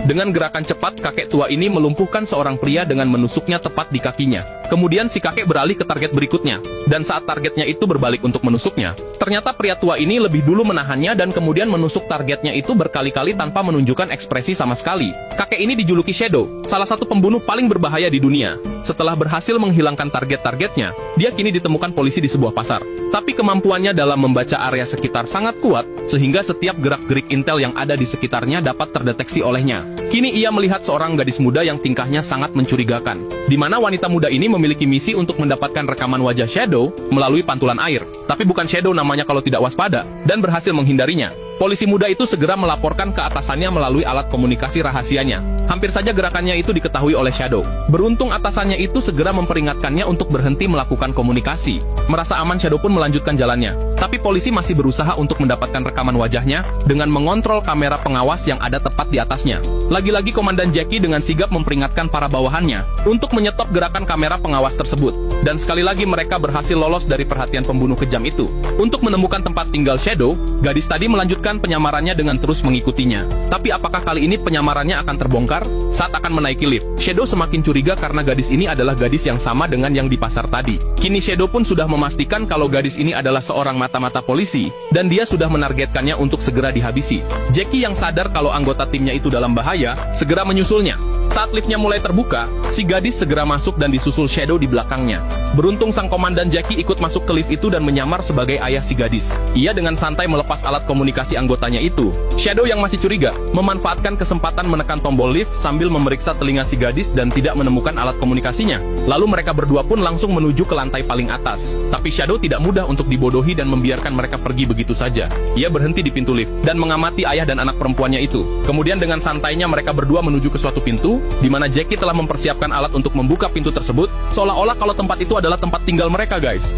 Dengan gerakan cepat, kakek tua ini melumpuhkan seorang pria dengan menusuknya tepat di kakinya. Kemudian si kakek beralih ke target berikutnya, dan saat targetnya itu berbalik untuk menusuknya, ternyata pria tua ini lebih dulu menahannya dan kemudian menusuk targetnya itu berkali-kali tanpa menunjukkan ekspresi sama sekali. Kakek ini dijuluki Shadow, salah satu pembunuh paling berbahaya di dunia. Setelah berhasil menghilangkan target-targetnya, dia kini ditemukan polisi di sebuah pasar. Tapi kemampuannya dalam membaca area sekitar sangat kuat, sehingga setiap gerak-gerik intel yang ada di sekitarnya dapat terdeteksi olehnya. Kini ia melihat seorang gadis muda yang tingkahnya sangat mencurigakan, di mana wanita muda ini memiliki misi untuk mendapatkan rekaman wajah Shadow melalui pantulan air. Tapi bukan Shadow namanya kalau tidak waspada, dan berhasil menghindarinya. Polisi muda itu segera melaporkan ke atasannya melalui alat komunikasi rahasianya. Hampir saja gerakannya itu diketahui oleh Shadow. Beruntung atasannya itu segera memperingatkannya untuk berhenti melakukan komunikasi. Merasa aman, Shadow pun melanjutkan jalannya. Tapi polisi masih berusaha untuk mendapatkan rekaman wajahnya dengan mengontrol kamera pengawas yang ada tepat di atasnya. Lagi-lagi Komandan Jackie dengan sigap memperingatkan para bawahannya untuk menyetop gerakan kamera pengawas tersebut. Dan sekali lagi mereka berhasil lolos dari perhatian pembunuh kejam itu. Untuk menemukan tempat tinggal Shadow, gadis tadi melanjutkan penyamarannya dengan terus mengikutinya. Tapi apakah kali ini penyamarannya akan terbongkar? Saat akan menaiki lift, Shadow semakin curiga karena gadis ini adalah gadis yang sama dengan yang di pasar tadi. Kini Shadow pun sudah memastikan kalau gadis ini adalah seorang mata-mata polisi, dan dia sudah menargetkannya untuk segera dihabisi. Jackie yang sadar kalau anggota timnya itu dalam bahaya, segera menyusulnya. Saat liftnya mulai terbuka, si gadis segera masuk dan disusul Shadow di belakangnya. Beruntung sang Komandan Jackie ikut masuk ke lift itu dan menyamar sebagai ayah si gadis. Ia dengan santai melepas alat komunikasi anggotanya itu. Shadow yang masih curiga, memanfaatkan kesempatan menekan tombol lift sambil memeriksa telinga si gadis dan tidak menemukan alat komunikasinya. Lalu mereka berdua pun langsung menuju ke lantai paling atas. Tapi Shadow tidak mudah untuk dibodohi dan membiarkan mereka pergi begitu saja. Ia berhenti di pintu lift dan mengamati ayah dan anak perempuannya itu. Kemudian dengan santainya mereka berdua menuju ke suatu pintu, di mana Jackie telah mempersiapkan alat untuk membuka pintu tersebut, seolah-olah kalau tempat itu adalah tempat tinggal mereka, guys.